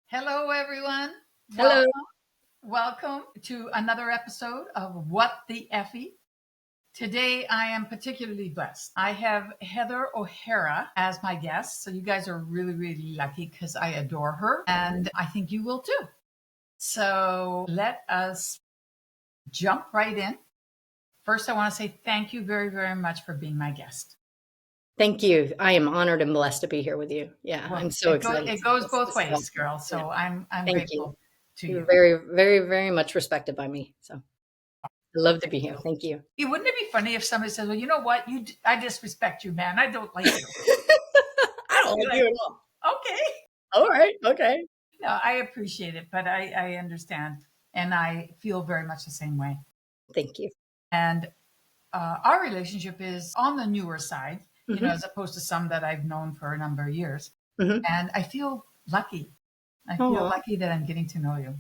Hello, everyone. Hello. Welcome to another episode of What the Effie. Today, I am particularly blessed. I have Heather O'Hara as my guest. So, you guys are really, really lucky because I adore her and I think you will too. So, let us jump right in. First, I want to say thank you very, very much for being my guest. Thank you. I am honored and blessed to be here with you. Yeah, Well, I'm so it, excited. it goes This both is ways, awesome. girl. Yeah, So, I'm thank you. grateful to You're you. very, very, very much respected by me. So I love to be here. Thank you. Wouldn't it be funny if somebody says, "Well, you know what? I disrespect you, man. I don't like you." I I'd don't be like like, you at all. "Okay." All right. Okay. No, I appreciate it, but I understand, and I feel very much the same way. Thank you. And our relationship is on the newer side, Hmm. as opposed to some that I've known for a number of years. Hmm. And I feel lucky. I feel Oh, lucky that I'm getting to know you.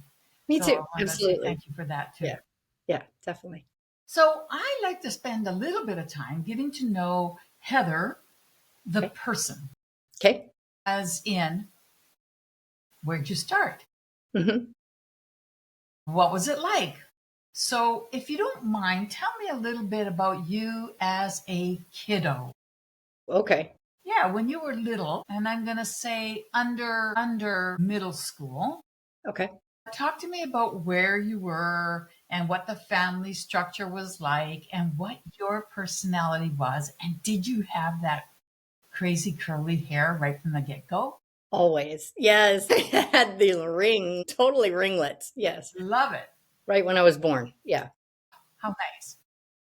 me So I too. wanted to say Absolutely. thank you for that too. Yeah. Yeah, definitely. So I like to spend a little bit of time getting to know Heather, the Okay. person, Okay. as in, where'd you start? Hmm. What was it like? So, if you don't mind, tell me a little bit about you as a kiddo. Okay. Yeah, when you were little, and I'm going to say under middle school. Okay. Talk to me about where you were and what the family structure was like and what your personality was. And did you have that crazy curly hair right from the get-go? Always. Yes. I had the totally ringlets. Yes. Love it. Right when I was born. Yeah. How nice.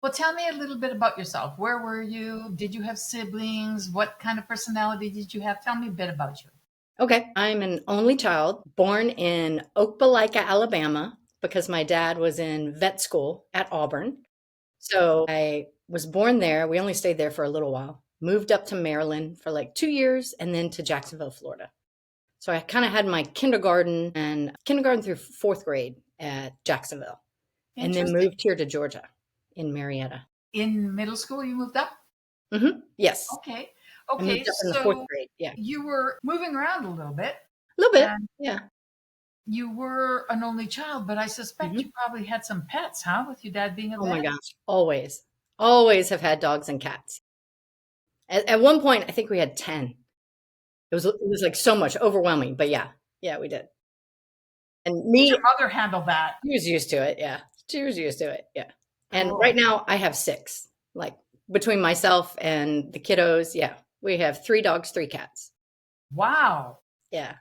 Well, tell me a little bit about yourself. Where were you? Did you have siblings? What kind of personality did you have? Tell me a bit about you. Okay. I'm an only child born in Opelika, Alabama, because my dad was in vet school at Auburn. So I was born there. We only stayed there for a little while, moved up to Maryland for like 2 years, and then to Jacksonville, Florida. So I kind of had my kindergarten through fourth grade at Jacksonville, and then Interesting. moved here to Georgia in Marietta. In middle school, you moved up? Yes. Okay. I Okay. moved up in the fourth So grade. Yeah. A you were moving around a little bit little bit. and Yeah. you were an only child, but I suspect Hmm. you probably had some pets, huh? With your dad being a Oh my vet? gosh. Always have had dogs and cats. At one point, I think we had 10. It was like so much, overwhelming, but yeah. Yeah, we did. And Did your me, mother handle that? she was used to it, yeah. She was used to it, yeah. And right Good. now, I have 6, like, between myself and the kiddos, yeah. We have 3 dogs, 3 cats. Wow. Yeah.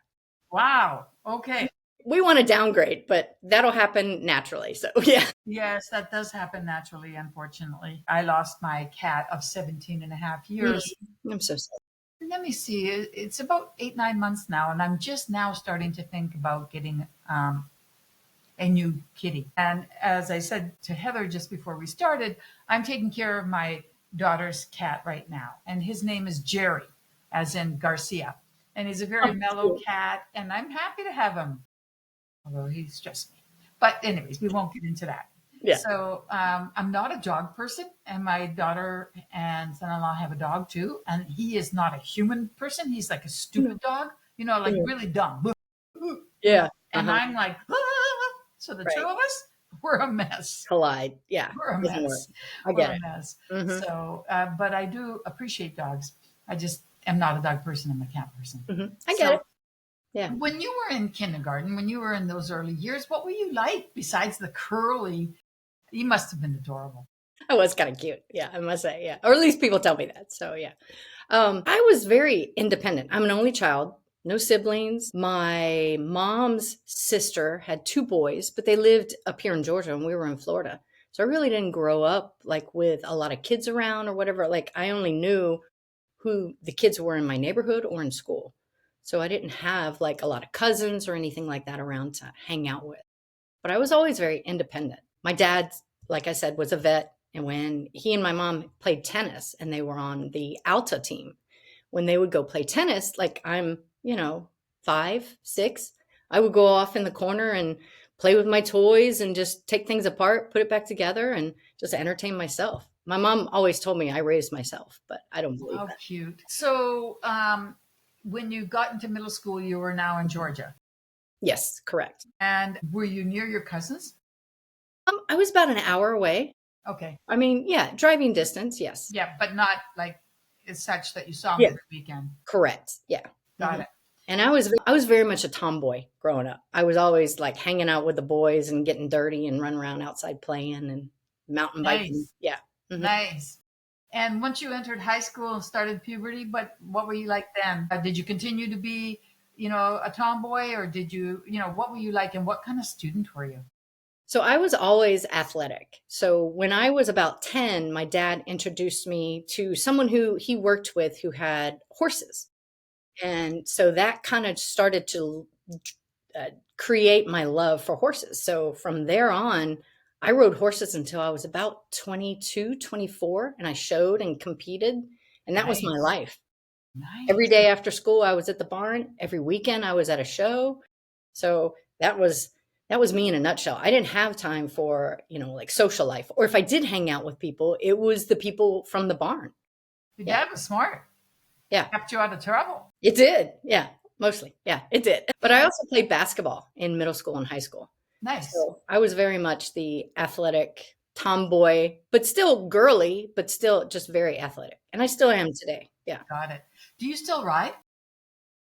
Wow. Okay. We wanna downgrade, but that'll happen naturally, so yeah. Yes, that does happen naturally, unfortunately. I lost my cat of 17 and a half Mm, years. I'm so sorry. Let me see. It's about 8, 9 months now, and I'm just now starting to think about getting a new kitty. And as I said to Heather just before we started, I'm taking care of my daughter's cat right now, and his name is Jerry, as in Garcia. And he's a very Oh, mellow cute. cat, and I'm happy to have him, although he stressed me. But, anyways, we won't get into that. Yeah. So I'm not a dog person, and my daughter and son-in-law have a dog too. And he is not a human person. He's like a No. stupid dog, like Yeah. really dumb. Yeah. And Uh-huh. I'm like, ah! So the two Right. of us, we're a mess. Collide. Yeah. We're a Doesn't work. mess. I We're get a it. mess. Mhm. So, but I do appreciate dogs. I just am not a dog person. I'm a cat person. Mhm. I get So it. Yeah. when you were in kindergarten, when you were in those early years, what were you like besides the curly? You must have been adorable. I was kinda cute. Yeah, I must say, yeah. Or at least people tell me that, so yeah. I was very independent. I'm an only child, no siblings. My mom's sister had 2 boys, but they lived up here in Georgia and we were in Florida. So I really didn't grow up like with a lot of kids around or whatever. Like I only knew who the kids were in my neighborhood or in school. So I didn't have like a lot of cousins or anything like that around to hang out with. But I was always very independent. My dad, like I said, was a vet. And when he and my mom played tennis and they were on the Alta team, when they would go play tennis, like I'm 5, 6, I would go off in the corner and play with my toys and just take things apart, put it back together, and just entertain myself. My mom always told me I raised myself, but I don't believe How that. cute. So when you got into middle school, you were now in Georgia. Yes, correct. And were you near your cousins? I was about an hour away. Okay. I mean, yeah, driving distance, yes. Yeah, but not like it's such that you saw them Yeah, every weekend. correct. Yeah. Got Mhm. it. And I was very much a tomboy growing up. I was always like hanging out with the boys and getting dirty and running around outside playing and mountain biking. Nice. Yeah. Mhm. Nice. And once you entered high school and started puberty, what were you like then? Did you continue to be, a tomboy, or did you, what were you like, and what kind of student were you? So I was always athletic. So when I was about 10, my dad introduced me to someone who he worked with who had horses. And so that kind of started to create my love for horses. So from there on, I rode horses until I was about 22, 24, and I showed and competed. And that was my Nice. life. Every Nice. day after school, I was at the barn. Every weekend, I was at a show. So that was me in a nutshell. I didn't have time for, like social life. Or if I did hang out with people, it was the people from the barn. Your Yeah. dad was smart. Yeah. Kept you out of trouble. It did. Yeah. Mostly. Yeah, it did. But I Yeah. also played basketball in middle school and high school. Nice. So I was very much the athletic tomboy, but still girly, but still just very athletic. And I still am today. Yeah. Got it. Do you still ride?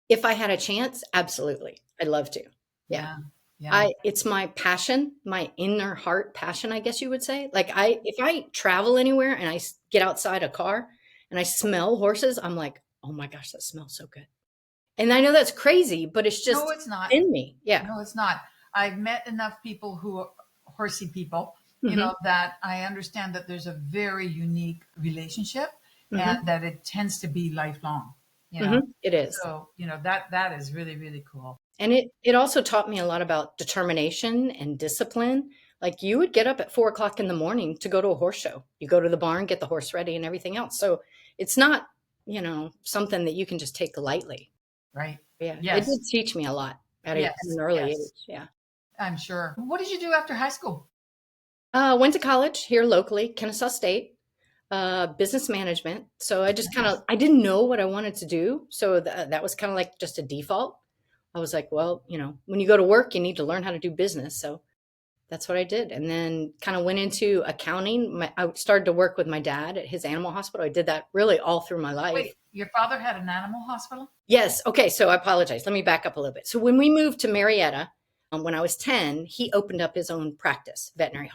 If I had a chance, absolutely. I'd love to. Yeah. Yeah. Yeah. It's my passion, my inner heart passion, I guess you would say. Like if I travel anywhere and get outside a car and I smell horses, I'm like, oh my gosh, that smells so good. And I know that's crazy, but it's No, just it's not. in me. Yeah. No, it's not. I've met enough people who are horsey people, Hmm. that I understand that there's a very unique relationship Hmm. and that it tends to be lifelong, It is. So, that is really, really cool. And it also taught me a lot about determination and discipline. Like you would get up at 4 o'clock in the morning to go to a horse show. You go to the barn, get the horse ready and everything else. So it's not, something that you can just take lightly. Right. Yeah. It Yes. did teach me a lot at Yes. an early Yes. age. Yeah. I'm sure. What did you do after high school? Went to college here locally, Kennesaw State, business management. So I just Nice. I didn't know what I wanted to do. So that was kind of like just a default. I was like, well, when you go to work, you need to learn how to do business. So that's what I did. And then kind of went into accounting. I started to work with my dad at his animal hospital. I did that really all through my life. Wait, your father had an animal hospital? Yes. Okay. So I apologize. Let me back up a little bit. So when we moved to Marietta, when I was 10, he opened up his own practice, veterinary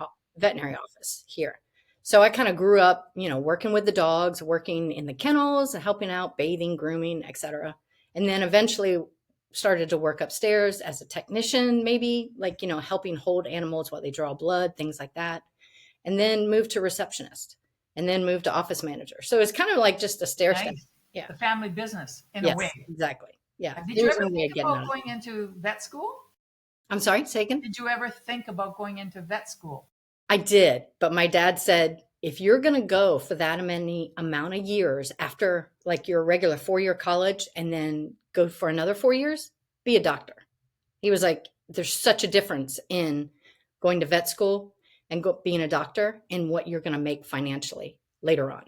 office here. So I kind of grew up, working with the dogs, working in the kennels, helping out, bathing, grooming, etc. And then eventually started to work upstairs as a technician, maybe like, helping hold animals while they draw blood, things like that. And then moved to receptionist and then moved to office manager. So it's kind of like just a stair step. Nice. Yeah. The family business in a Yes, way. exactly. Yeah. Did There you was ever no way think of getting out about of it. going into vet school? I'm sorry, say again? Did you ever think about going into vet school? I did, but my dad said, if you're going to go for that many amount of years after like your regular 4-year college and then go for another 4 years, be a doctor. He was like, there's such a difference in going to vet school and being a doctor and what you're going to make financially later on.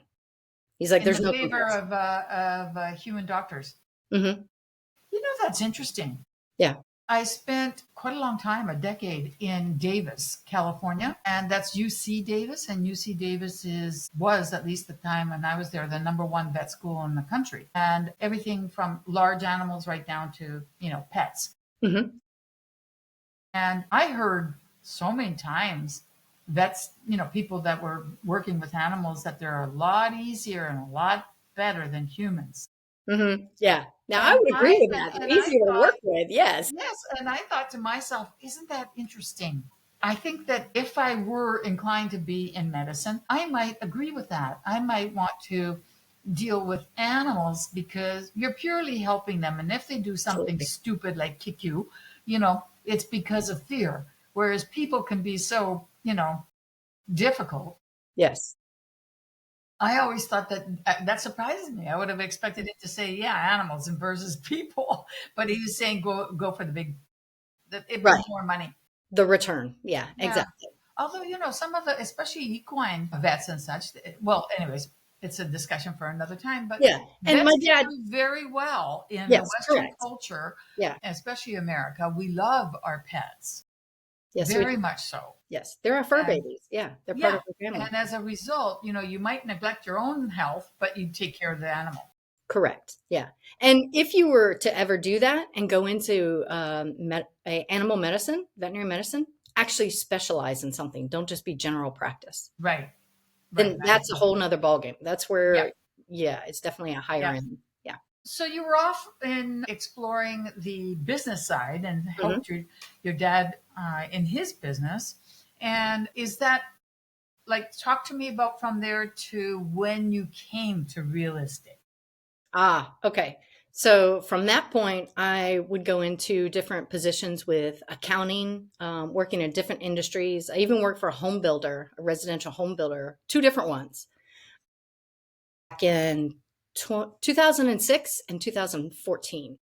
He's like, In there's the no favor comparison. of human doctors. Hmm. That's interesting. Yeah. I spent quite a long time, a decade, in Davis, California, and that's UC Davis. And UC Davis was, at least the time when I was there, the number one vet school in the country, and everything from large animals right down to pets. Hmm. And I heard so many times vets, people that were working with animals, that they're a lot easier and a lot better than humans. Hmm. Yeah. Now I And would agree I with that. They're and I easier to thought, work with. Yes. yes, and I thought to myself, isn't that interesting? I think that if I were inclined to be in medicine, I might agree with that. I might want to deal with animals because you're purely helping them. And if they do something Absolutely. stupid like kick you, it's because of fear. Whereas people can be so, difficult. Yes. I always thought that surprises me. I would have expected it to say, yeah, animals and versus people. But he was saying go for the big, that it Right. brings more money. The return. Yeah, Yeah. exactly. Although, some of the, especially equine vets and such, well, anyways, it's a discussion for another time. But Yeah. And my vets dad, do very well in the yes, Western correct. culture, Yeah. especially America. We love our pets, Yes. very much so. Yes. They're our fur And babies. Yeah. They're part yeah, of the family. and as a result, you might neglect your own health, but you take care of the animal. Correct. Yeah. And if you were to ever do that and go into animal medicine, veterinary medicine, actually specialize in something. Don't just be general practice. Right. Right. Then that's a whole nother ballgame. That's Yeah. where, yeah, it's definitely a higher Yeah. end. Yeah. So you were off in exploring the business side and Mhm. helped your dad in his business. And is that like, talk to me about from there to when you came to real estate? Okay. So from that point, I would go into different positions with accounting, working in different industries. I even worked for a home builder, a residential home builder, two different ones back in 2006 and 2014.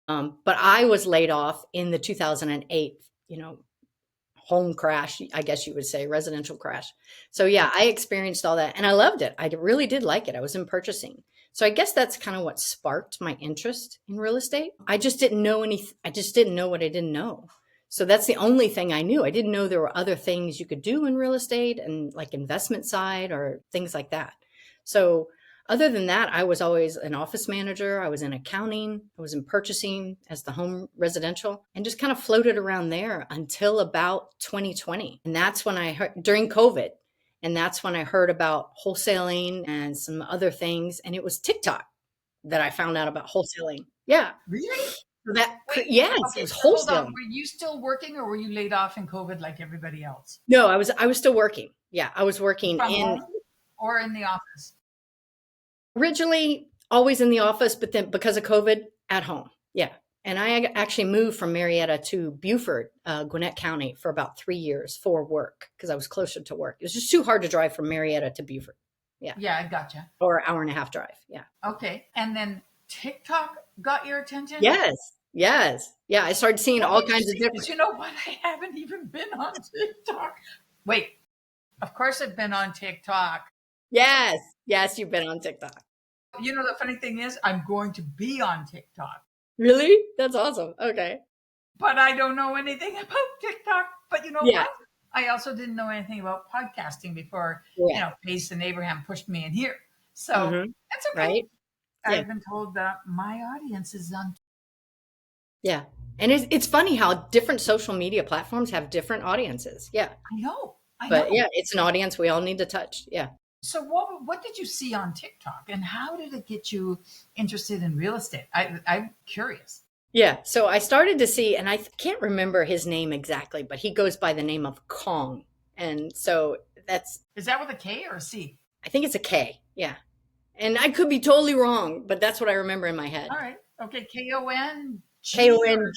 But I was laid off in the 2008, home crash, I guess you would say, residential crash. So yeah, I experienced all that and I loved it. I really did like it. I was in purchasing. So I guess that's kind of what sparked my interest in real estate. I just didn't know I just didn't know what I didn't know. So that's the only thing I knew. I didn't know there were other things you could do in real estate and like investment side or things like that. So other than that, I was always an office manager. I was in accounting. I was in purchasing as the home residential and just kind of floated around there until about 2020. And that's when I heard during COVID. And that's when I heard about wholesaling and some other things. And it was TikTok that I found out about wholesaling. Yeah. Really? Yes, it Okay, was so hold on. wholesaling. Were you still working or were you laid off in COVID like everybody else? No, I was still working. Yeah. I was working From in home or in the office? originally always in the office, but then because of COVID, at home. Yeah. And I actually moved from Marietta to Beaufort, Gwinnett County for about 3 years for work because I was closer to work. It was just too hard to drive from Marietta to Beaufort. Yeah. Yeah, I gotcha. Or an hour and a half drive. Yeah. Okay. And then TikTok got your attention? Yes. Yes. Yeah. I started seeing all kinds of different. But you know what? I haven't even been on TikTok. Wait, of course I've been on TikTok. Yes. Yes. You've been on TikTok. You know, the funny thing is, I'm going to be on TikTok. Really? That's awesome. Okay. But I don't know anything about TikTok. But you know Yeah. what? I also didn't know anything about podcasting before, Yeah. Pace and Abraham pushed me in here. So Mhm. that's okay. Right. Yeah. I've been told that my audience is on. Yeah. And it's funny how different social media platforms have different audiences. Yeah. I know. But yeah, it's an audience we all need to touch. Yeah. So what did you see on TikTok and how did it get you interested in real estate? I'm curious. Yeah. So I started to see, and I can't remember his name exactly, but he goes by the name of Kong. And so Is that with a K or a C? I think it's a K. Yeah. And I could be totally wrong, but that's what I remember in my head. All right. Okay. Kong. Kong.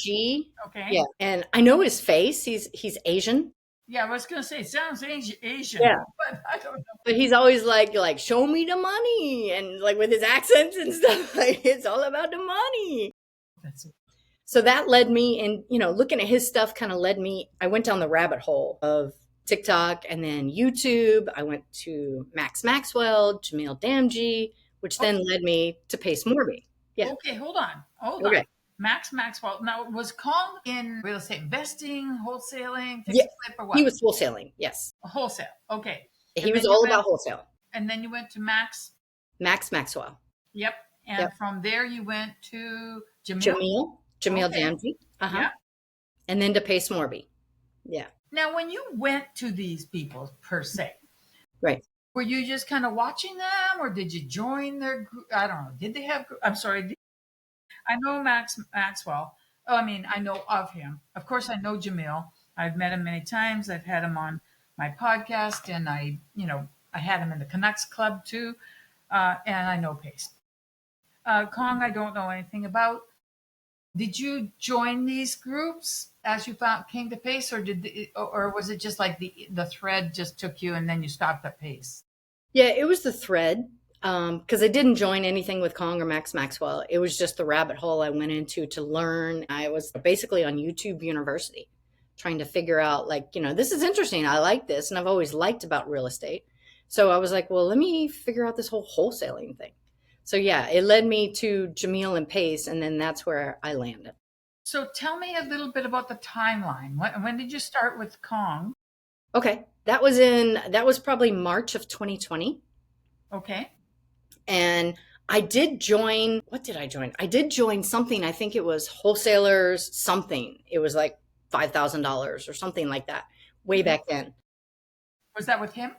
Okay. Yeah. And I know his face. He's Asian. Yeah, I was gonna say it sounds Asian. Yeah. But I don't know. But he's always like, show me the money. And like with his accents and stuff, like it's all about the money. That's it. So that led me, and looking at his stuff kind of led me. I went down the rabbit hole of TikTok and then YouTube. I went to Max Maxwell, Jamil Damji, which then led me to Pace Morby. Yeah. Okay, hold on. Okay. On. Max Maxwell. Now, was Kong in real estate investing, wholesaling, Yeah. flip, or what? He was wholesaling. Yes. Wholesale. Okay. He was all about wholesale. And then you went to Max Maxwell. Yep. And Yep. from there you went to Jamil. Jamil Okay. Damji. Uh-huh. Yeah. And then to Pace Morby. Yeah. Now, when you went to these people per se, Right. were you just kind of watching them, or did you join their group? I don't know. Did they have? I'm sorry. I know Max Maxwell. Oh, I mean, I know of him. Of course, I know Jamil. I've met him many times. I've had him on my podcast, and I had him in the Canucks Club too. And I know Pace. Kong, I don't know anything about. Did you join these groups as you came to Pace, or was it just like the thread just took you and then you stopped at Pace? Yeah, it was the thread. Because I didn't join anything with Kong or Max Maxwell. It was just the rabbit hole I went into to learn. I was basically on YouTube University trying to figure out this is interesting. I like this. And I've always liked about real estate. So I was like, well, let me figure out this whole wholesaling thing. So yeah, it led me to Jamil and Pace, and then that's where I landed. So tell me a little bit about the timeline. When did you start with Kong? Okay, that was probably March of 2020, Okay. and I did join. What did I join? I did join something. I think it was wholesalers something. It was like $5,000 or something like that way Mhm. back then. Was that with him?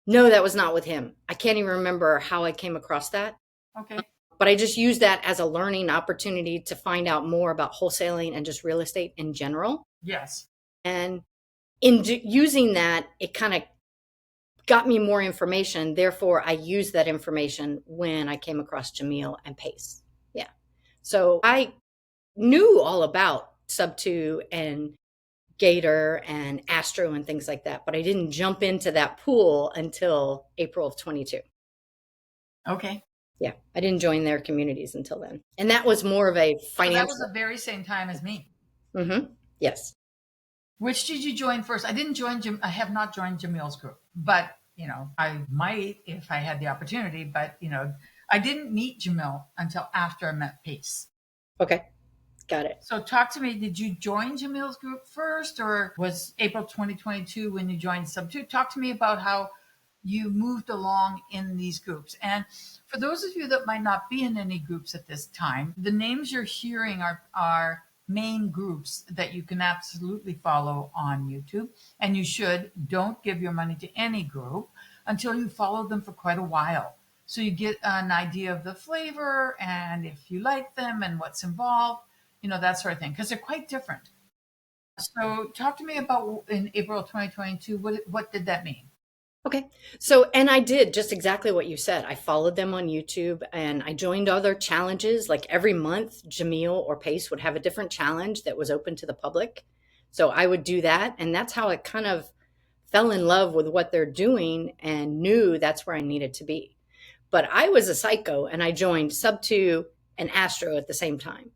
No, that was not with him. I can't even remember how I came across that, Okay. but I just used that as a learning opportunity to find out more about wholesaling and just real estate in general. Yes. And in using that, it kind of got me more information. Therefore, I used that information when I came across Jamil and Pace. Yeah. So I knew all about Sub2 and Gator and Astro and things like that, but I didn't jump into that pool until April of 22. Okay. Yeah, I didn't join their communities until then. And that was more of a So that was financial. the very same time as me. Yes. Which did you join first? I didn't join I have not joined Jamil's group, but I might if I had the opportunity. But I didn't meet Jamil until after I met Pace. Okay. Got it. So talk to me. Did you join Jamil's group first, or was April 2022 when you joined Sub2? Talk to me about how you moved along in these groups. And for those of you that might not be in any groups at this time, the names you're hearing are main groups that you can absolutely follow on YouTube. And you should. Don't give your money to any group until you follow them for quite a while. So you get an idea of the flavor and if you like them and what's involved, that sort of thing, because they're quite different. So talk to me about in April 2022, what did that mean? Okay. So, and I did just exactly what you said. I followed them on YouTube and I joined other challenges. Like every month, Jamil or Pace would have a different challenge that was open to the public. So I would do that. And that's how I kind of fell in love with what they're doing and knew that's where I needed to be. But I was a psycho and I joined Sub2 and Astro at the same time.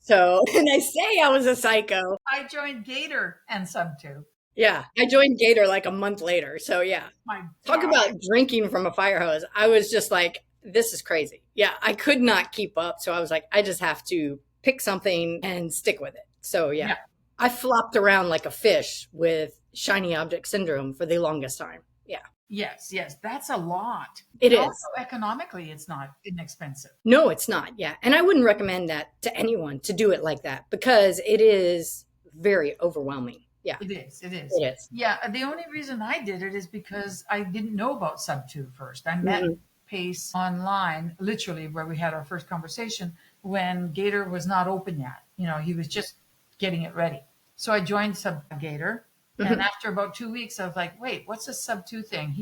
So, and I say I was a psycho. I joined Gator and Sub2. Yeah, I joined Gator like a month later. So, yeah. My Talk God. about drinking from a fire hose. I was just like, this is crazy. Yeah, I could not keep up. So I was like, I just have to pick something and stick with it. So yeah, Yeah. I flopped around like a fish with shiny object syndrome for the longest time. Yeah, Yes, that's a lot. it And also is. economically, it's not inexpensive. No, it's not. Yeah. And I wouldn't recommend that to anyone to do it like that because it is very overwhelming. Yeah, It is. It is. it is. Yeah. The only reason I did it is because I didn't know about Sub2 first. I met Mhm. Pace online, literally, where we had our first conversation when Gator was not open yet. He was just getting it ready. So I joined Sub Gator. And Mhm. after about 2 weeks, I was like, wait, what's a Sub2 thing?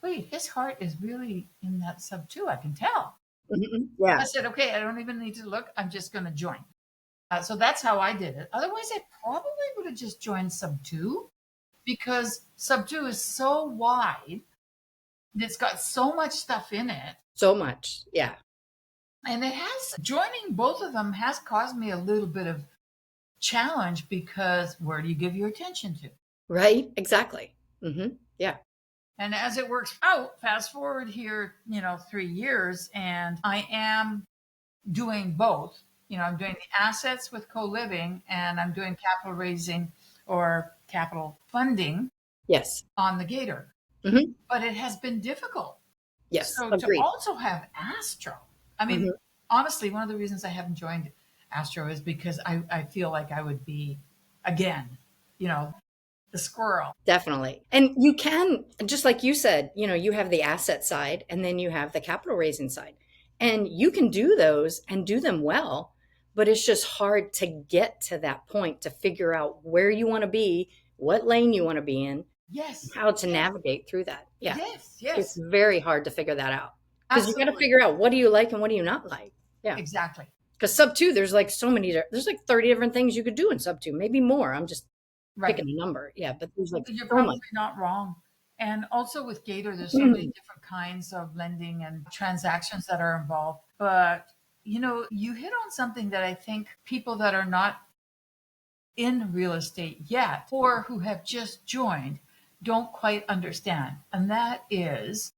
Wait, his heart is really in that Sub2. I can tell. Mhm. Yeah. I said, okay, I don't even need to look. I'm just going to join. So that's how I did it. Otherwise, I probably would have just joined Sub2 because Sub2 is so wide. It's got so much stuff in it. So much. Yeah. And joining both of them has caused me a little bit of challenge because where do you give your attention to? Right. Exactly. Yeah. And as it works out, fast forward here, 3 years, and I am doing both. I'm doing the assets with co-living and I'm doing capital raising or capital funding Yes. on the Gator. hmm But it has been difficult. Yes. So to Agreed. also have Astro, I mean, hmm honestly, one of the reasons I haven't joined Astro is because I feel like I would be, again, you know, the squirrel. Definitely. And you can, just like you said, you have the asset side and then you have the capital raising side. And you can do those and do them well, but it's just hard to get to that point to figure out where you want to be, what lane you want to be in, Yes, how to yes, navigate through that. Yeah. yes, It's yes, very hard to figure that out because you got to absolutely. figure out what do you like and what do you not like. Yeah. Exactly. Because Sub2, there's like there's like 30 different things you could do in Sub2, maybe more. I'm just Right. picking a number. Yeah. But there's like You're so much. probably not wrong. And also with Gator, there's so many different kinds of lending and transactions that are involved. But, you hit on something that I think people that are not in real estate yet or who have just joined, don't quite understand. And that is,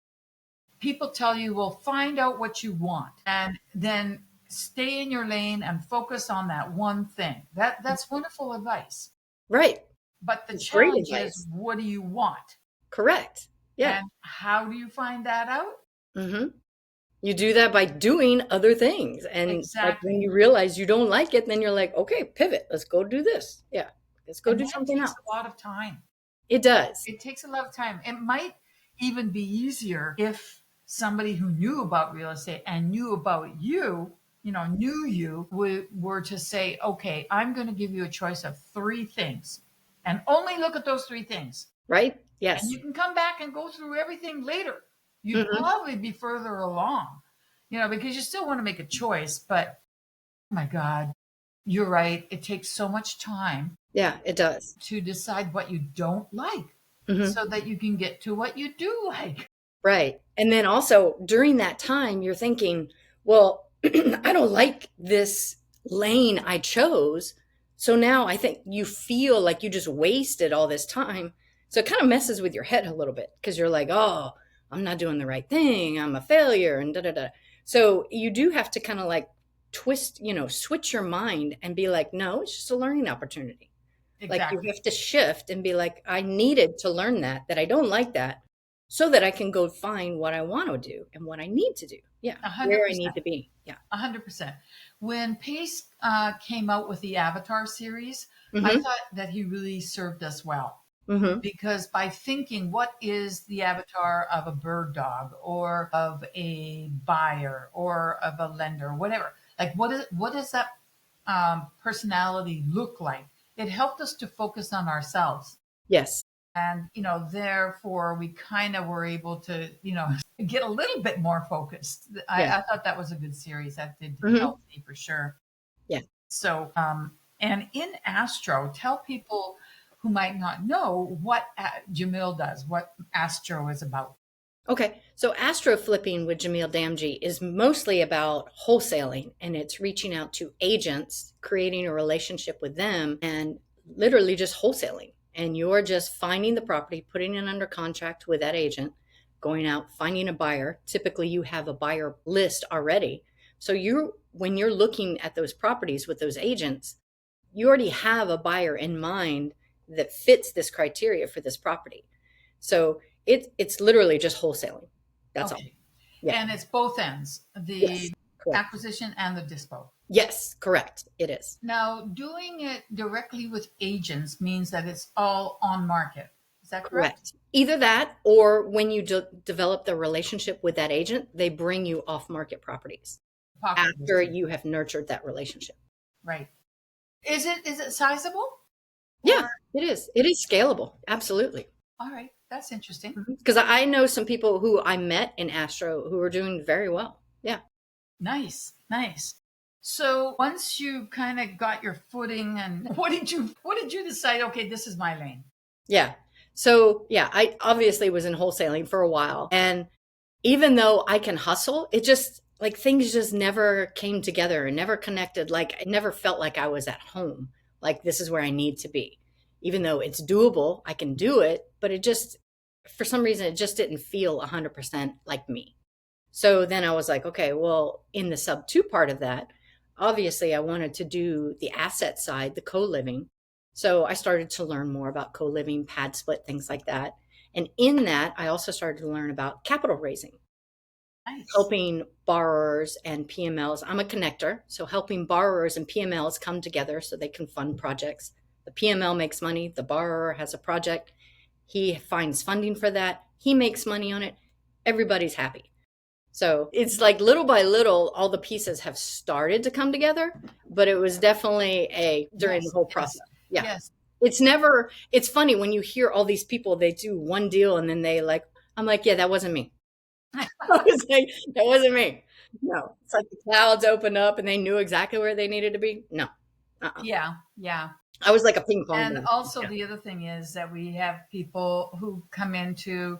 people tell you, well, find out what you want and then stay in your lane and focus on that one thing. That's wonderful advice. Right. But the It's great challenge is, advice. what do you want? Correct. Yeah. And how do you find that out? Hmm. You do that by doing other things. And like when Exactly. you realize you don't like it, then you're like, okay, pivot. Let's go do this. Yeah. Let's go And do that something takes else. a lot of time. It does. It takes a lot of time. It might even be easier if somebody who knew about real estate and knew about you, knew you, were to say, okay, I'm going to give you a choice of three things and only look at those three things. Right? And Yes. you can come back and go through everything later. You'd Hmm. probably be further along, because you still want to make a choice. But oh my God, you're right. It takes so much time Yeah, it does. to decide what you don't like Hmm. so that you can get to what you do like. Right. And then also during that time, you're thinking, well, I don't like this lane I chose. So now I think you feel like you just wasted all this time. So it kind of messes with your head a little bit because you're like, oh, I'm not doing the right thing. I'm a failure and da da da. So you do have to kind of like twist, switch your mind and be like, no, it's just a learning opportunity. Like you Exactly. have to shift and be like, I needed to learn that I don't like that so that I can go find what I want to do and what I need to do. Yeah. A hundred Where I need percent. to be. Yeah. 100%. When Pace came out with the Avatar series, I Mm-hmm. thought that he really served us well Mm-hmm. because by thinking, what is the avatar of a bird dog or of a buyer or of a lender, whatever? Like, what does that personality look like? It helped us to focus on ourselves. Yes. And, therefore we kind of were able to, get a little bit more focused. Yeah. I thought that was a good series. That did Mm-hmm. help me for sure. Yeah. So, and in Astro, tell people who might not know what Jamil does, what Astro is about. Okay. So astro flipping with Jamil Damji is mostly about wholesaling and it's reaching out to agents, creating a relationship with them and literally just wholesaling. And you're just finding the property, putting it under contract with that agent, going out, finding a buyer. Typically you have a buyer list already. So when you're looking at those properties with those agents, you already have a buyer in mind that fits this criteria for this property. So it's literally just wholesaling. That's all. Okay. Yeah. And it's both ends, the Yes. Correct. acquisition and the dispo. Yes. Correct. It is. Now, doing it directly with agents means that it's all on market. Is that correct? Correct. Either that or when you develop the relationship with that agent, they bring you off market properties Pocket after listing. you have nurtured that relationship. Right. Is it sizable? Yeah, Or it is. It is scalable. Absolutely. all right, that's interesting. Because I know some people who I met in Astro who are doing very well. Yeah. Nice, nice. So once you kind of got your footing, and what did you decide? Okay, this is my lane. Yeah. So, yeah, I obviously was in wholesaling for a while. And even though I can hustle, it just like things just never came together and never connected. Like, I never felt like I was at home. Like, this is where I need to be. Even though it's doable, I can do it. But it just, for some reason, it just didn't feel 100% like me. So then I was like, okay, well, in the sub two part of that, obviously I wanted to do the asset side, the co living. So I started to learn more about co living, pad split, things like that. And in that, I also started to learn about capital raising, Nice. helping borrowers and PMLs. I'm a connector, so helping borrowers and PMLs come together so they can fund projects. The PML makes money, the borrower has a project, he finds funding for that, he makes money on it, everybody's happy. So it's like little by little, all the pieces have started to come together, but it was definitely during the Yes, whole yes, process. Yeah. yes. It's funny when you hear all these people, they do one deal and then I'm like, yeah, that wasn't me. I was like, that wasn't me. No, it's like the clouds opened up and they knew exactly where they needed to be. No, Yeah, yeah. I was like a ping pong And ball. also Yeah. the other thing is that we have people who come into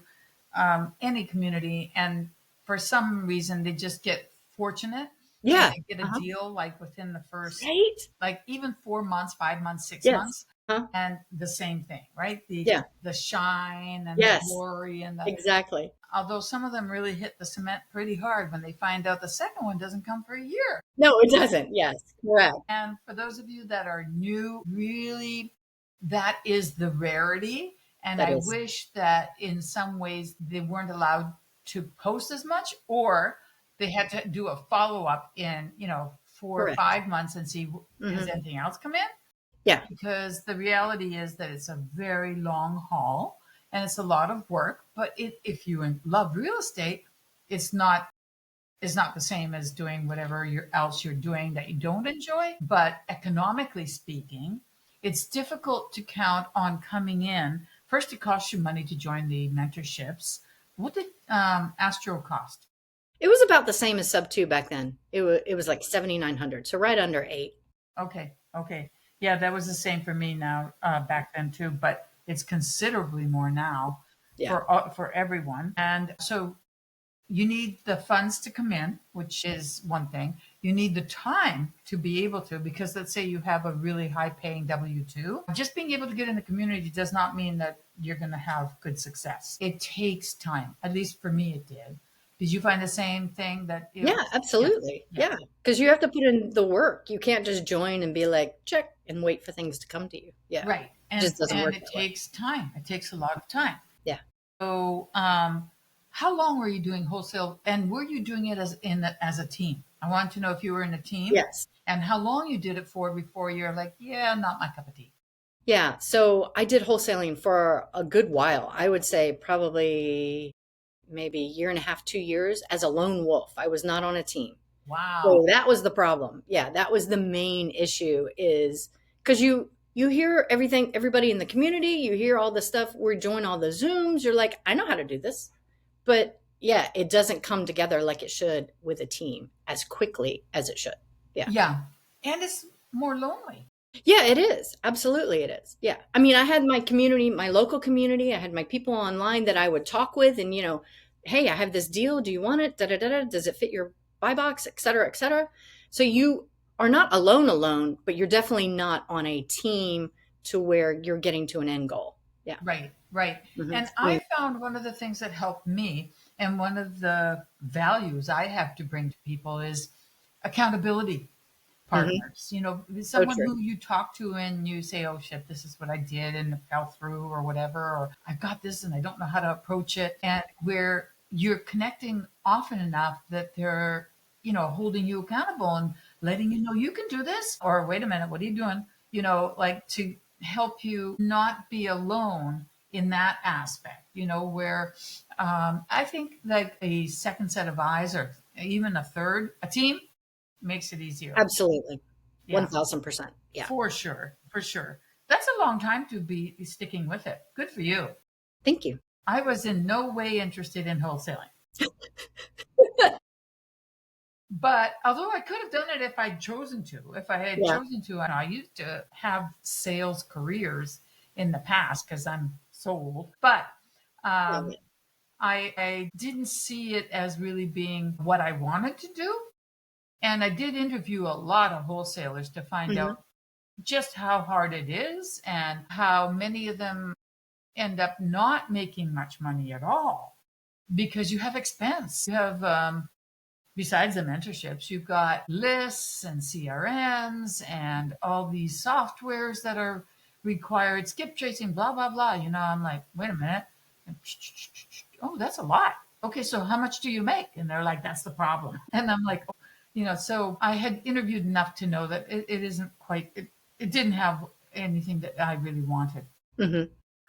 any community, and for some reason they just get fortunate and Yeah. they get a Uh-huh. deal like within the first, Right. like even 4 months, 5 months, 6 months. Yes. Huh? and the same thing, right? Yeah. The shine and the Yes, glory and the, exactly. although some of them really hit the cement pretty hard when they find out the second one doesn't come for a year. No, it doesn't. Yes, correct. And for those of you that are new, really, that is the rarity. And That I is wish that in some ways they weren't allowed to post as much, or they had to do a follow up in, 4 or correct. 5 months and see, has Hmm. anything else come in? Yeah, Because the reality is that it's a very long haul and it's a lot of work. But if you love real estate, it's not the same as doing whatever else you're doing that you don't enjoy. But economically speaking, it's difficult to count on coming in. First, it costs you money to join the mentorships. What did Astro cost? it was about the same as sub two back then. It was like 7,900, so right under eight. Okay, okay. Yeah, that was the same for me now, back then too, but it's considerably more now Yeah, for everyone. And so you need the funds to come in, which is one thing. You need the time to be able to, because let's say you have a really high paying W 2. Just being able to get in the community does not mean that you're going to have good success. It takes time. At least for me, it did. Did you find the same thing that it yeah, was? Yeah, absolutely. yeah, Yeah, because you have to put in the work. You can't just join and be like check and wait for things to come to you. Yeah, right. it just doesn't And work it that way. takes time. It takes a lot of time. Yeah. So, how long were you doing wholesale, and were you doing it as a team? I want to know if you were in a team, Yes. and how long you did it for before you're like, yeah, not my cup of tea. Yeah. So I did wholesaling for a good while. I would say probably maybe a year and a half, 2 years as a lone wolf. I was not on a team. Wow. So that was the problem. Yeah, that was the main issue is because you hear everything, everybody in the community, you hear all the stuff, we're doing all the Zooms, you're like, I know how to do this. But yeah, it doesn't come together like it should with a team as quickly as it should. Yeah. Yeah, and it's more lonely. Yeah, it is. Absolutely, it is. Yeah. I mean, I had my community, my local community. I had my people online that I would talk with, and hey, I have this deal. Do you want it? Da da da da. Does it fit your buy box? Et cetera, et cetera. So you are not alone, but you're definitely not on a team to where you're getting to an end goal. Yeah. Right, right. Hmm. And I found one of the things that helped me, and one of the values I have to bring to people is accountability Hmm. partners. So Someone true. who you talk to and you say, "Oh shit, this is what I did and it fell through," or whatever, or "I've got this and I don't know how to approach it," and where you're connecting often enough that they're, holding you accountable and letting you know you can do this, or wait a minute, what are you doing? Like to help you not be alone in that aspect. Where I think like a second set of eyes, or even a third, a team makes it easier. Absolutely. Yeah, 1,000%. Yeah. for sure. For sure. That's a long time to be sticking with it. Good for you. Thank you. I was in no way interested in wholesaling. But although I could have done it if I'd chosen to, if I had Yeah. chosen to, and I used to have sales careers in the past because I'm so old. But um, Yeah. I didn't see it as really being what I wanted to do. And I did interview a lot of wholesalers to find Hmm. out just how hard it is and how many of them end up not making much money at all because you have expense. You have, besides the mentorships, you've got lists and CRMs and all these softwares that are required, skip tracing, blah, blah, blah. I'm like, wait a minute. Oh, that's a lot. Okay, so how much do you make? And they're like, that's the problem. And I'm like, so I had interviewed enough to know that it isn't quite, it didn't have anything that I really wanted. Hmm.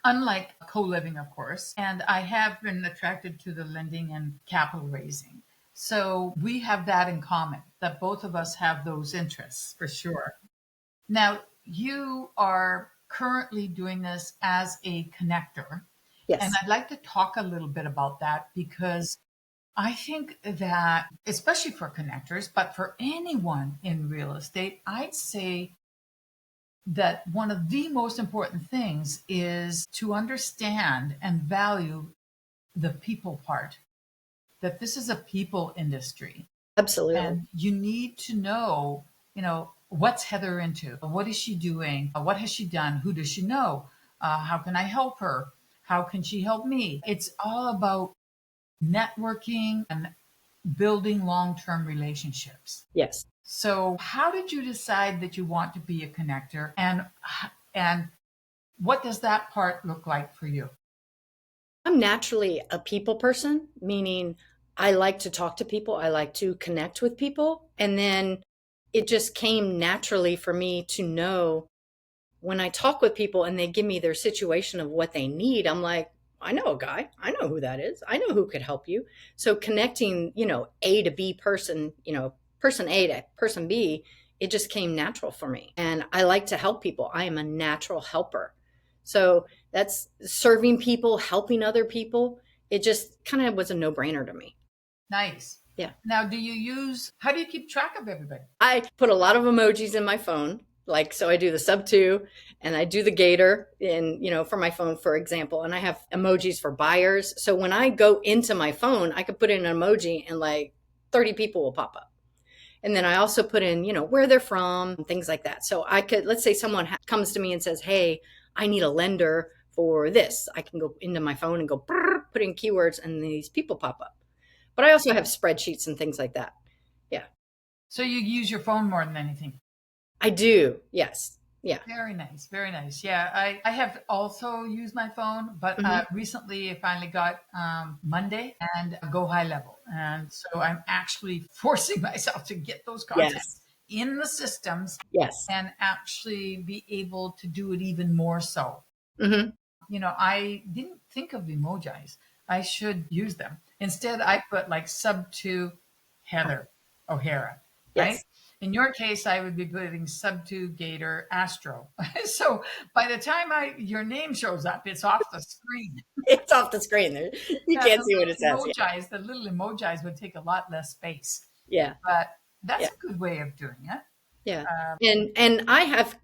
Unlike co-living, of course, and I have been attracted to the lending and capital raising. So we have that in common, that both of us have those interests for sure. Now, you are currently doing this as a connector, and Yes. I'd like to talk a little bit about that because I think that, especially for connectors, but for anyone in real estate, I'd say that one of the most important things is to understand and value the people part, that this is a people industry. Absolutely. And you need to know, what's Heather into? What is she doing? What has she done? Who does she know? How can I help her? How can she help me? It's all about networking and building long-term relationships. Yes. So, how did you decide that you want to be a connector, and what does that part look like for you? I'm naturally a people person, meaning I like to talk to people, I like to connect with people. And then it just came naturally for me to know when I talk with people and they give me their situation of what they need, I'm like, I know a guy. I know who that is. I know who could help you. So connecting, A to B person, person A to person B, it just came natural for me. And I like to help people. I am a natural helper. So that's serving people, helping other people. It just kind of was a no brainer to me. Nice. Yeah. Now, how do you keep track of everybody? I put a lot of emojis in my phone. Like, so I do the sub two and I do the gator in, for my phone, for example, and I have emojis for buyers. So when I go into my phone, I could put in an emoji and like 30 people will pop up. And then I also put in, where they're from, things like that. So I could, let's say someone comes to me and says, hey, I need a lender for this. I can go into my phone and go, put in keywords and these people pop up. But I also have spreadsheets and things like that. Yeah. So you use your phone more than anything. I do. Yes. Yeah. Very nice. Very nice. Yeah. I have also used my phone, but recently I finally got Monday and Go High Level. And so I'm actually forcing myself to get those contacts in the systems Yes. and actually be able to do it even more so. Mm-hmm. I didn't think of emojis. I should use them. Instead, I put like sub to Heather O'Hara, right? Yes. In your case, I would be putting sub to Gator Astro. So by the time your name shows up, it's off the screen. It's off the screen there. You can't see what it says. The little emojis would take a lot less space. Yeah. But that's Yeah. a good way of doing it. Yeah. And I have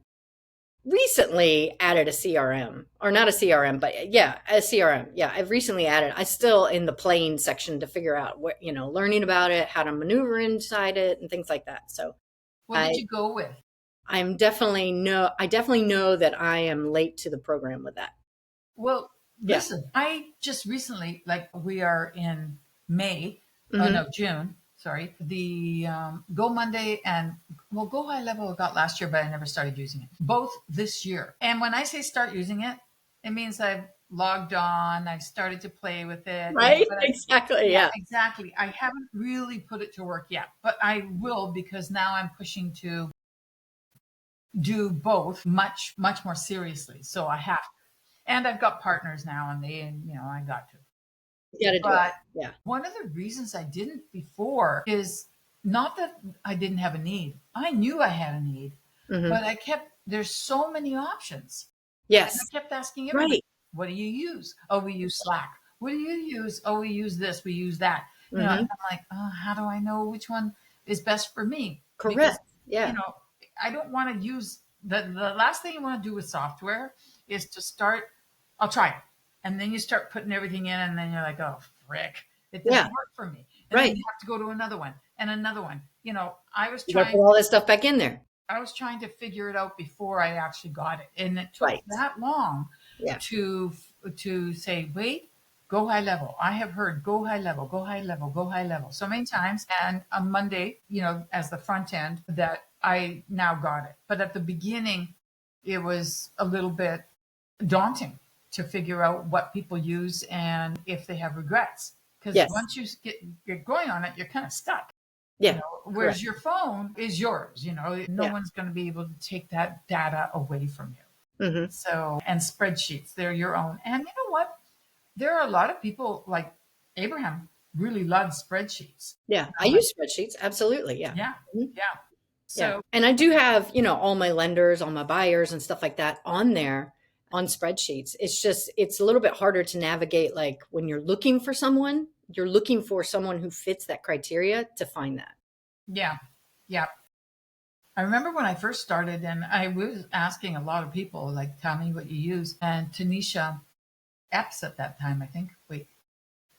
recently added a CRM, or not a CRM, but yeah, a CRM. Yeah, I've recently added. I still in the playing section to figure out what, learning about it, how to maneuver inside it and things like that. So what did you go with? I definitely know that I am late to the program with that. Well, listen, I just recently, like we are in May, June, sorry, the Go Monday and Go High Level I got last year, but I never started using it. Both this year. And when I say start using it, it means I've logged on, I've started to play with it. Right? Exactly. Yeah. Exactly. I haven't really put it to work yet, but I will because now I'm pushing to do both much, much more seriously. So I have to. And I've got partners now and I got to. You gotta do But it. Yeah. one of the reasons I didn't before is not that I didn't have a need. I knew I had a need, but there's so many options. Yes. And I kept asking everybody, Right. what do you use? Oh, we use Slack. What do you use? Oh, we use this, we use that. And I'm like, oh, how do I know which one is best for me? Correct. Because, Yeah. I don't want to use the last thing you want to do with software is to start, I'll try it. And then you start putting everything in and then you're like, oh, frick, it doesn't work for me. And then you have to go to another one and another one. I was You gotta put all this stuff back in there. I was trying to figure it out before I actually got it. And it took that long to say, wait, Go High Level. I have heard Go High Level, Go High Level, Go High Level so many times. And on Monday, as the front end, that I now got it. But at the beginning, it was a little bit daunting to figure out what people use and if they have regrets. Because once you get going on it, you're kind of stuck. Yeah. Whereas your phone is yours. No one's going to be able to take that data away from you. So, and spreadsheets, they're your own. And you know what? There are a lot of people like Abraham really loves spreadsheets. Yeah. I use spreadsheets. Absolutely. Yeah. Yeah. Yeah. So, and I do have, all my lenders, all my buyers and stuff like that on there on spreadsheets. It's a little bit harder to navigate. Like when you're looking for someone who fits that criteria to find that. Yeah. Yeah. I remember when I first started and I was asking a lot of people, like, tell me what you use. And Tanisha Epps at that time, I think. Wait,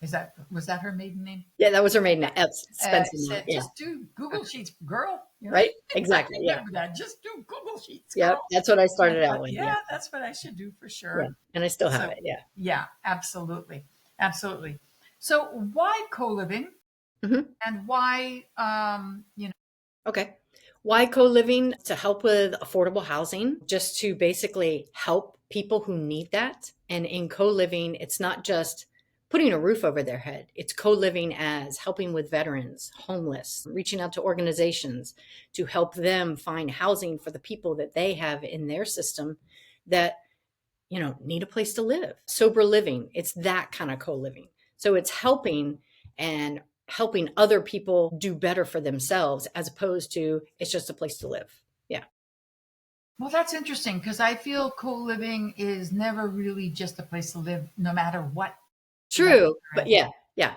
Was that her maiden name? Yeah, that was her maiden name. Spencer Knott. Said Yeah. just do Google Sheets, girl. Right? I Exactly. Yeah. remember that. Just do Google Sheets, Yep. girl. That's what I And I started out thought, with. yeah, Yeah. that's what I should do for Yeah. sure. And I still have So it. Yeah. yeah, absolutely, absolutely. So why co-living, Hmm. and why Okay. Why co-living? To help with affordable housing, just to basically help people who need that. And in co-living, it's not just putting a roof over their head. It's co-living as helping with veterans, homeless, reaching out to organizations to help them find housing for the people that they have in their system that, need a place to live. Sober living, it's that kind of co-living. So it's helping other people do better for themselves as opposed to it's just a place to live. Yeah. well, that's interesting because I feel co-living is never really just a place to live, no matter what level True. you're But in. yeah, yeah.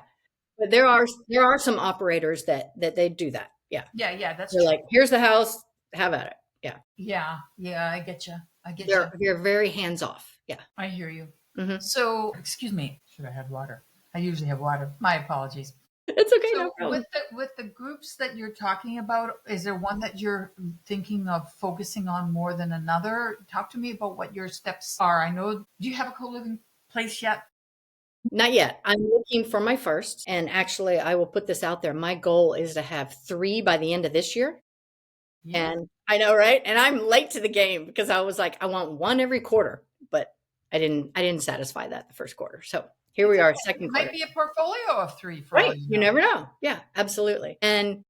But there are some operators that they do that. Yeah. Yeah, yeah, that's They're true. like, here's the house, have at it. Yeah. Yeah, yeah, I get you. I get you. They're very hands off. Yeah. I hear you. Hmm. So, excuse me. Should I have water? I usually have water. My apologies. It's okay, no So, problem. with the groups that you're talking about, is there one that you're thinking of focusing on more than another? Talk to me about what your steps are. I know. Do you have a co-living place yet? Not yet. I'm looking for my first. And actually, I will put this out there. My goal is to have 3 by the end of this year. Yeah. And I know, right? And I'm late to the game because I was like, I want one every quarter, but I didn't satisfy that the first quarter. So here we It's are, okay. It second might quarter. be a portfolio of three for all Right. you You know. never know. Yeah, absolutely. And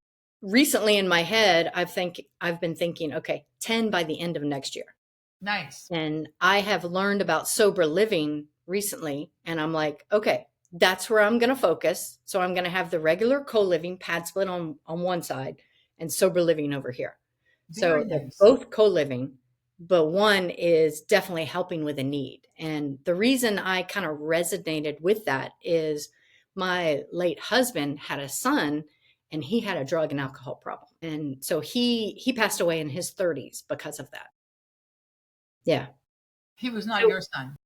recently in my head, I've been thinking, okay, 10 by the end of next year. Nice. And I have learned about sober living recently. And I'm like, okay, that's where I'm going to focus. So I'm going to have the regular co-living pad split on one side and sober living over here. Very So they're nice. both co-living, but one is definitely helping with a need. And the reason I kind of resonated with that is my late husband had a son and he had a drug and alcohol problem. And so he passed away in his 30s because of that. Yeah. He was not So your son.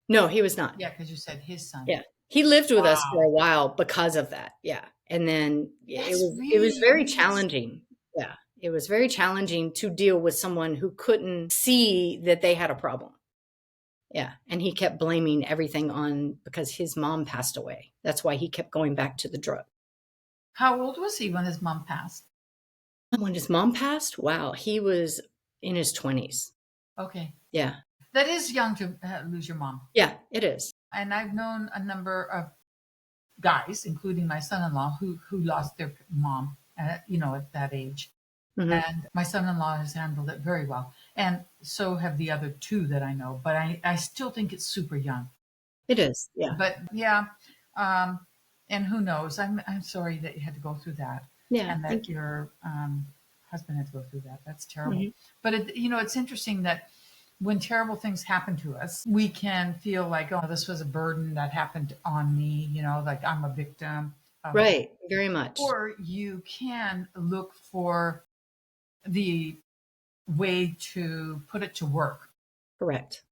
no, he was not. Yeah, because you said his son. Yeah. He lived with us for Wow. a while because of that. Yeah. And then yeah, it That's was it was really, very really challenging. Yeah. It was very challenging to deal with someone who couldn't see that they had a problem. Yeah. And he kept blaming everything on because his mom passed away. That's why he kept going back to the drug. How old was he when his mom passed? When his mom passed, wow, he was in his 20s. Okay. Yeah. That is young to lose your mom. Yeah, it is. And I've known a number of guys, including my son-in-law, who lost their mom at that age. Mhm. And my son-in-law has handled it very well. And so have the other two that I know. But I still think it's super young. It is. Yeah. But yeah, um, and who knows? I'm sorry that you had to go through that, Yeah. and that Thank you. your husband had to go through that. That's terrible. Mhm. But it's interesting that when terrible things happen to us, we can feel like, oh, this was a burden that happened on me. Like I'm a victim of it. Right. Very much. Or you can look for the way to put it to work. Correct.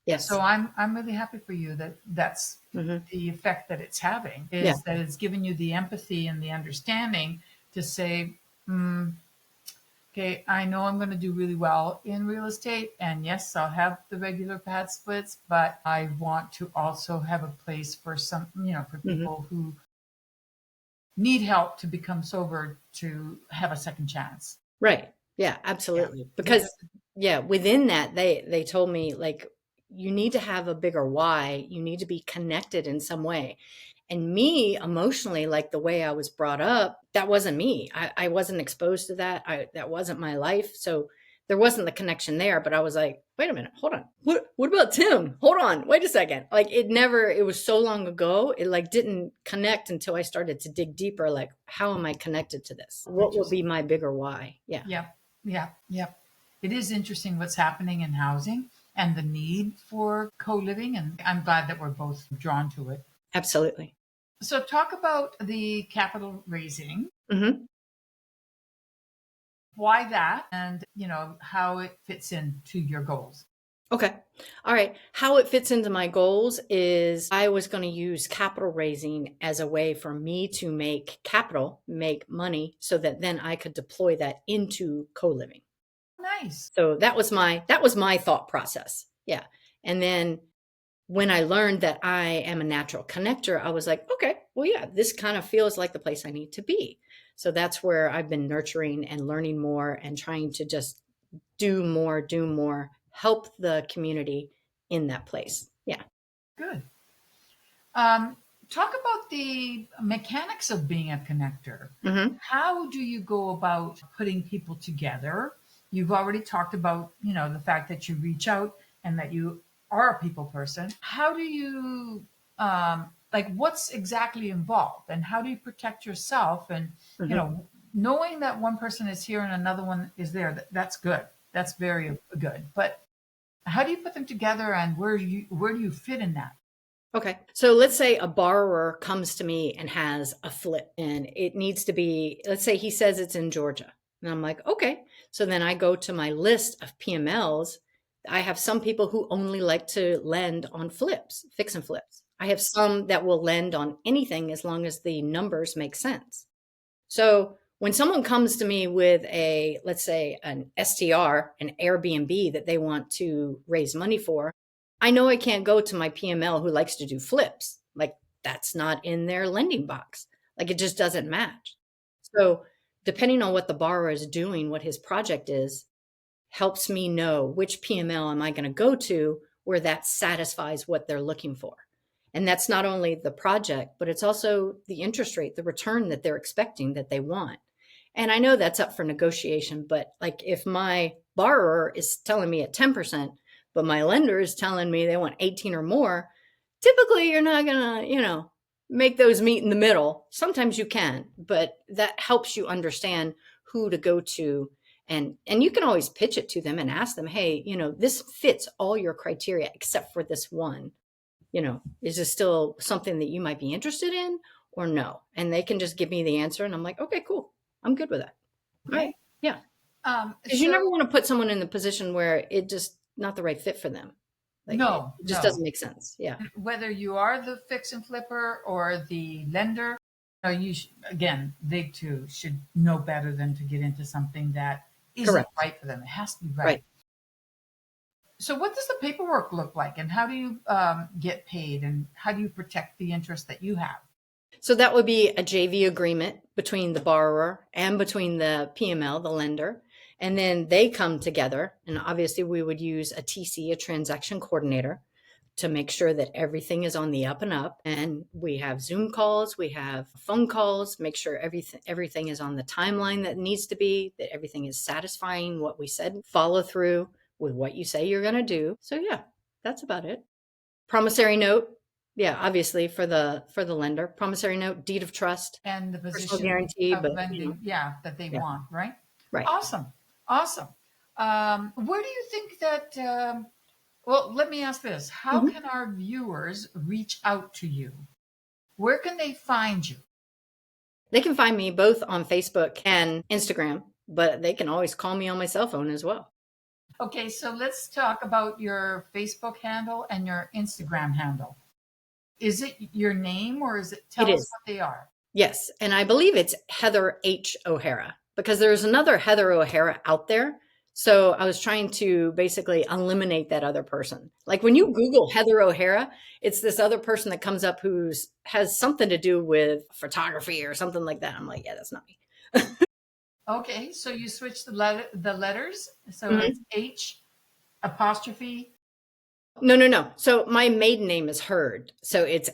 Yes. So I'm really happy for you that that's Mhm. the effect that it's having is Yeah. that it's giving you the empathy and the understanding to say, okay, I know I'm going to do really well in real estate, and yes, I'll have the regular pad splits, but I want to also have a place for for Mhm. people who need help to become sober to have a second chance. Right. Yeah, Yeah. absolutely. Yeah. Because yeah, within that they told me like you need to have a bigger why. You need to be connected in some way. And me emotionally, like the way I was brought up, that wasn't me. I wasn't exposed to that. That wasn't my life. So there wasn't the connection there. But I was like, wait a minute, hold on. What about Tim? Hold on, wait a second. Like it was so long ago, it like didn't connect until I started to dig deeper, like, how am I connected to this? What will be my bigger why? Yeah. Yeah. Yeah. Yeah. It is interesting what's happening in housing and the need for co-living, and I'm glad that we're both drawn to it. Absolutely. So talk about the capital raising, Hmm. why that, and how it fits into your goals. Okay. All right. How it fits into my goals is I was going to use capital raising as a way for me to make capital, make money so that then I could deploy that into co-living. Nice. So that was my thought process. Yeah. And then when I learned that I am a natural connector, I was like, okay, well, yeah, this kind of feels like the place I need to be. So that's where I've been nurturing and learning more and trying to just do more, help the community in that place. Yeah. Good. Um, Talk about the mechanics of being a connector. Hmm. How do you go about putting people together? You've already talked about, the fact that you reach out and that you are a people person. How do you, like, what's exactly involved and how do you protect yourself? And, Hmm. knowing that one person is here and another one is there, that's good. That's very good. But how do you put them together and where do you fit in that? Okay. So let's say a borrower comes to me and has a flip and it needs to be, let's say he says it's in Georgia. And I'm like, okay. So then I go to my list of PMLs. I have some people who only like to lend on flips, fix and flips. I have some that will lend on anything as long as the numbers make sense. So when someone comes to me with a, let's say, an STR, an Airbnb that they want to raise money for, I know I can't go to my PML who likes to do flips. Like that's not in their lending box. Like it just doesn't match. So depending on what the borrower is doing, what his project is, helps me know which PML am I going to go to where that satisfies what they're looking for. And that's not only the project, but it's also the interest rate, the return that they're expecting that they want. And I know that's up for negotiation, but like if my borrower is telling me at 10%, but my lender is telling me they want 18 or more, typically you're not going to, make those meet in the middle. Sometimes you can, but that helps you understand who to go to, and you can always pitch it to them and ask them, hey, this fits all your criteria except for this one. Is this still something that you might be interested in or no? And they can just give me the answer and I'm like, okay, cool, I'm good with that. All right. Okay. Yeah. Because you So never want to put someone in the position where it just not the right fit for them. Like it no, just no. doesn't make sense. Yeah. Whether you are the fix and flipper or the lender, again, they too should know better than to get into something that isn't Correct. right for them. It has to be right. Right. So, what does the paperwork look like, and how do you get paid, and how do you protect the interest that you have? So that would be a JV agreement between the borrower and between the PML, the lender. And then they come together. And obviously, we would use a TC, a transaction coordinator, to make sure that everything is on the up and up. And we have Zoom calls, we have phone calls, make sure everything is on the timeline that needs to be, that everything is satisfying what we said, follow through with what you say you're going to do. So yeah, that's about it. Promissory note. Yeah, obviously for the lender, promissory note, deed of trust, And the personal position guarantee, of but lending, yeah, that they yeah, want, right? right. Awesome, awesome. Where do you think that? Well, let me ask this: how Mhm. can our viewers reach out to you? Where can they find you? They can find me both on Facebook and Instagram, but they can always call me on my cell phone as well. Okay, so let's talk about your Facebook handle and your Instagram handle. Is it your name or is it It tell us is. what they are? Yes, and I believe it's Heather H. O'Hara because there's another Heather O'Hara out there. So I was trying to basically eliminate that other person. Like when you Google Heather O'Hara, it's this other person that comes up who's has something to do with photography or something like that. I'm like, yeah, that's not me. Okay, so you switch the letters. So it's Mhm. H apostrophe. No, no, no. So my maiden name is Heard. So it's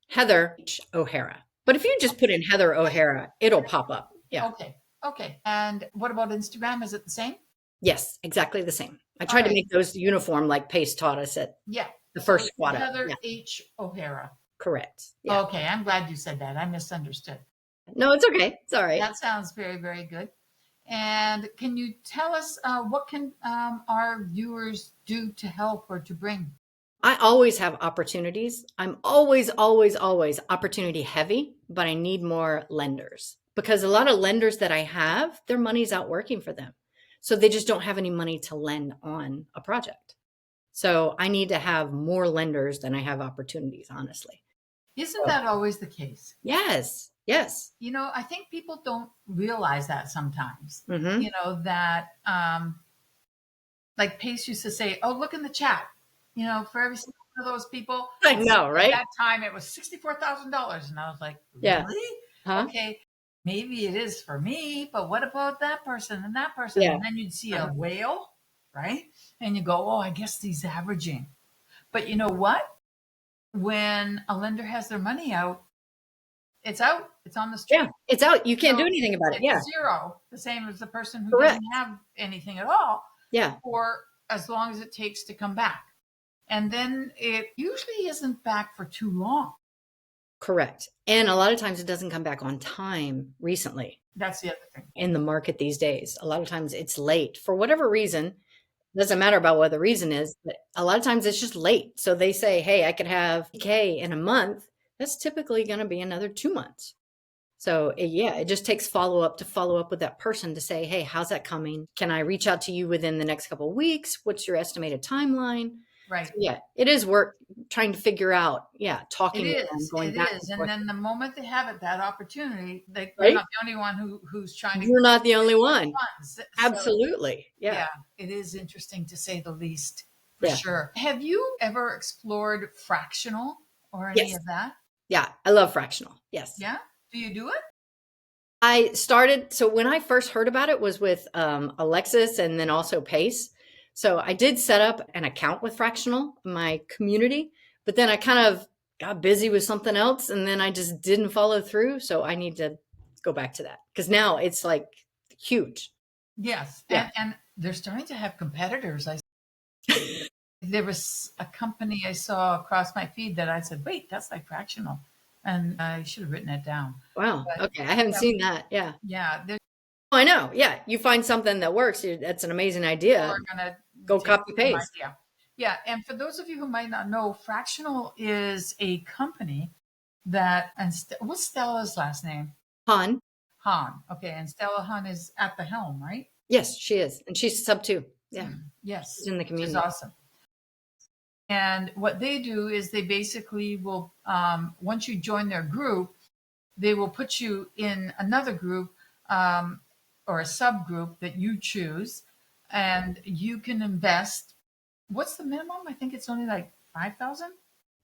Heather H. O'Hara. But if you just put in Heather O'Hara, it'll pop up. Yeah. Okay, okay. And what about Instagram? Is it the same? Yes, exactly the same. I All tried to right. make those uniform like Pace taught us at Yeah. the So first squad up. Heather Yeah, H. O'Hara. correct. Yeah. Okay, I'm glad you said that. I misunderstood. No, it's okay. It's all right. That sounds very, very good. And can you tell us what can our viewers do to help or to bring? I always have opportunities. I'm always, always, always opportunity heavy, but I need more lenders because a lot of lenders that I have, their money's out working for them. So they just don't have any money to lend on a project. So I need to have more lenders than I have opportunities, honestly. Isn't that always the case? Yes. Yes. I think people don't realize that sometimes. Hmm. That like Pace used to say, "Oh, look in the chat." For every single one of those people, I know, at right? that time it was $64,000, and I was like, Yeah. "Really? Huh? Okay, maybe it is for me, but what about that person and that person?" Yeah. And then you'd see a Uh-huh. whale, right? And you go, "Oh, I guess he's averaging." But you know what? When a lender has their money out, it's out. It's on the Yeah. street. It's out. You can't do So anything about it. Yeah. it's zero, the same as the person who Correct. doesn't have anything at all, Yeah. for as long as it takes to come back. And then it usually isn't back for too long. Correct. And a lot of times it doesn't come back on time recently That's the other thing. in the market these days. A lot of times it's late for whatever reason. Doesn't matter about what the reason is, but a lot of times it's just late. So they say, hey, I could have K in a month. That's typically going to be another 2 months. So yeah, it just takes follow up to follow up with that person to say, hey, how's that coming? Can I reach out to you within the next couple of weeks? What's your estimated timeline? Right. So yeah, it is work trying to figure out, talking with them, going It back is. and And forth. then the moment they have it, that opportunity, you're Right? not the only one who's trying to You're not the only one. funds. So Absolutely. Yeah. yeah, it is interesting to say the least, for Yeah. sure. Have you ever explored fractional or any Yes. of that? Yeah. I love fractional. Yes. Yeah. Do you do it? I started, so when I first heard about it was with Alexis and then also Pace. So I did set up an account with Fractional, my community, but then I kind of got busy with something else and then I just didn't follow through. So I need to go back to that because now it's like huge. Yes. Yeah. And they're starting to have competitors. There was a company I saw across my feed that I said, wait, that's like fractional. And I should have written it down. Wow. But Okay. I haven't yeah, seen that. Yeah. yeah, Oh, I know. Yeah. You find something that works. That's an amazing idea. we're going to Go take copy some paste. idea. Yeah. And for those of you who might not know, Fractional is a company that, and what's Stella's last name? Han. Han. Okay. And Stella Han is at the helm, right? Yes, she is. And she's sub too. Yeah. Yes. She's in the Which is community. awesome. And what they do is they basically will, once you join their group, they will put you in another group, or a subgroup that you choose, and you can invest. What's the minimum? I think it's only like 5,000.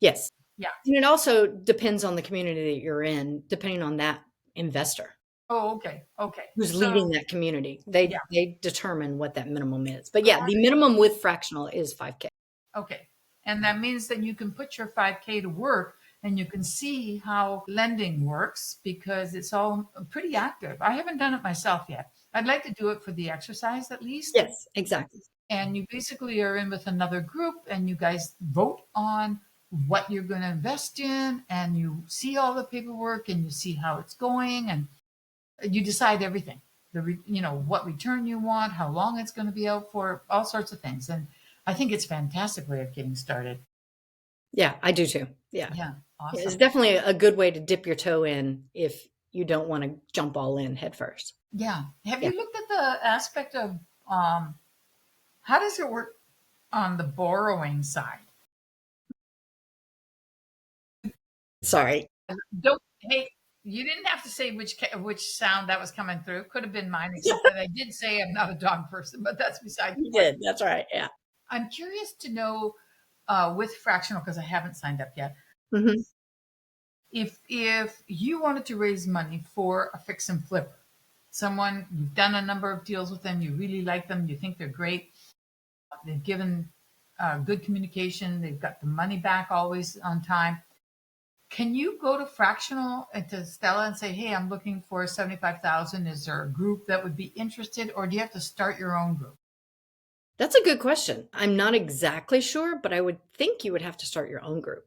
Yes. Yeah. And it also depends on the community that you're in, depending on that investor Oh, okay. Okay. who's So, leading that community. They yeah. they determine what that minimum is. But yeah, the minimum with fractional is 5K. Okay. And that means that you can put your 5K to work and you can see how lending works because it's all pretty active. I haven't done it myself yet. I'd like to do it for the exercise at least. Yes, exactly. And you basically are in with another group and you guys vote on what you're going to invest in and you see all the paperwork and you see how it's going and you decide everything. What return you want, how long it's going to be out for, all sorts of things. And I think it's a fantastic way of getting started. Yeah, I do too. Yeah. Yeah, It's awesome. definitely a good way to dip your toe in if you don't want to jump all in head first. Yeah. Have Yeah. you looked at the aspect of how does it work on the borrowing side? Sorry. Don't hey, you didn't have to say which sound that was coming through. Could have been mine, except that I did say I'm not a dog person, but that's beside the You point. did. That's right. Yeah. I'm curious to know with fractional because I haven't signed up yet. Hmm. If you wanted to raise money for a fix and flip, someone you've done a number of deals with them, you really like them, you think they're great, they've given good communication, they've got the money back always on time. Can you go to fractional and to Stella and say, "Hey, I'm looking for 75,000. Is there a group that would be interested, or do you have to start your own group?" That's a good question. I'm not exactly sure, but I would think you would have to start your own group.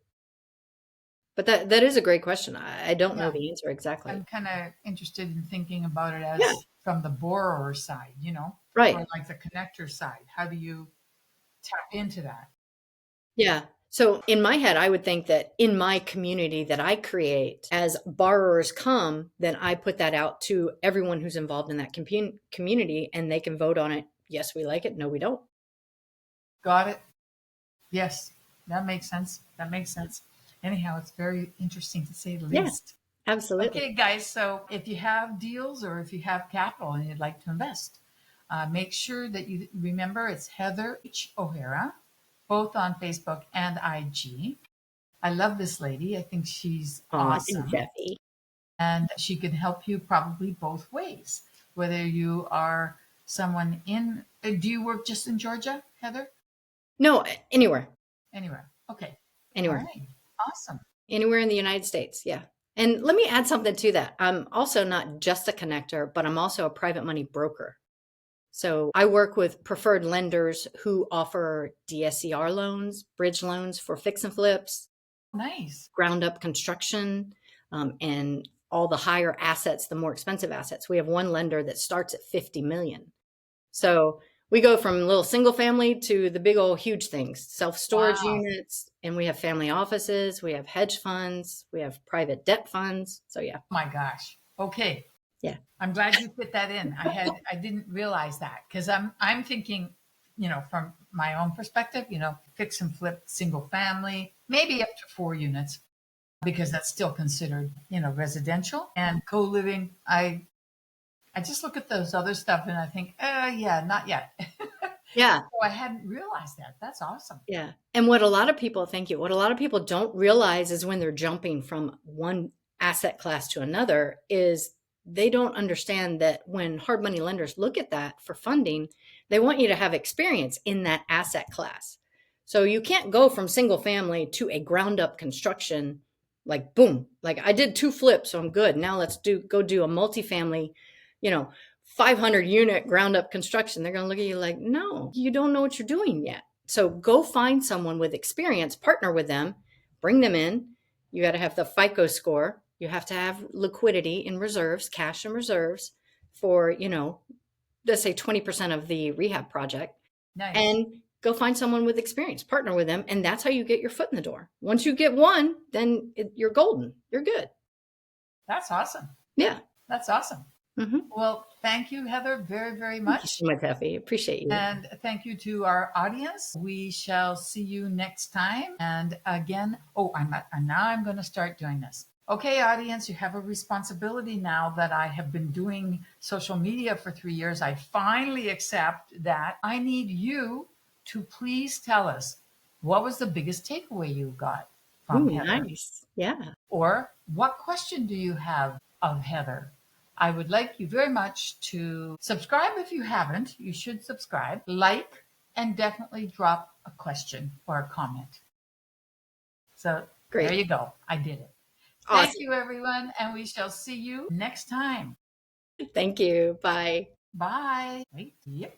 But that is a great question. I don't know Yeah, the answer exactly. I'm kind of interested in thinking about it Yeah. as from the borrower side, Right. or like the connector side. How do you tap into that? Yeah. So in my head, I would think that in my community that I create, as borrowers come, then I put that out to everyone who's involved in that community and they can vote on it. Yes, we like it. No, we don't. Got it. Yes, that makes sense. That makes sense. Anyhow, it's very interesting to say the Yeah, least. absolutely. Okay, guys, so if you have deals or if you have capital and you'd like to invest, make sure that you remember it's Heather H. O'Hara, both on Facebook and IG. I love this lady. I think she's Oh, thanks, awesome. Jeffy. And she can help you probably both ways. Whether you are someone in, do you work just in Georgia, Heather? No, anywhere, Anywhere. Okay. All anywhere, right. Awesome. anywhere in the United States. Yeah. And let me add something to that. I'm also not just a connector, but I'm also a private money broker. So I work with preferred lenders who offer DSCR loans, bridge loans for fix and flips, Nice. ground up construction, and all the higher assets, the more expensive assets. We have one lender that starts at 50 million. So we go from little single family to the big old huge things, self-storage Wow. units, and we have family offices, we have hedge funds, we have private debt funds. So yeah, My gosh. Okay. yeah, I'm glad you fit that in. I didn't realize that because I'm thinking, from my own perspective, fix and flip single family, maybe up to 4 units because that's still considered, residential and co-living. I just look at those other stuff and I think, yeah, not yet. yeah, So I hadn't realized that. That's awesome. yeah. And what a lot of people, thank you, what a lot of people don't realize is when they're jumping from one asset class to another is they don't understand that when hard money lenders look at that for funding, they want you to have experience in that asset class. So you can't go from single family to a ground up construction like boom, like I did 2 flips, so I'm good. Now let's go do a multifamily, you know, 500 unit ground up construction. They're going to look at you like, no, you don't know what you're doing yet. So go find someone with experience, partner with them, bring them in. You got to have the FICO score. You have to have liquidity in reserves, cash and reserves for, let's say 20% of the rehab project. Nice. And go find someone with experience, partner with them. And that's how you get your foot in the door. Once you get one, then you're golden. You're good. That's awesome. Yeah. That's awesome. Mm-hmm. Well, thank you, Heather, very, very Thank you much. so much, Effie. Appreciate you. And thank you to our audience. We shall see you next time. And again, now I'm going to start doing this. Okay, audience, you have a responsibility now that I have been doing social media for 3 years. I finally accept that I need you to please tell us what was the biggest takeaway you got from Ooh, Heather? nice. Yeah. Or what question do you have of Heather? I would like you very much to subscribe if you haven't. You should subscribe, like, and definitely drop a question or a comment. So there Great. you go. I did it. Thank Awesome. you, everyone, and we shall see you next time. Thank you. Bye. Bye. Wait. Yep.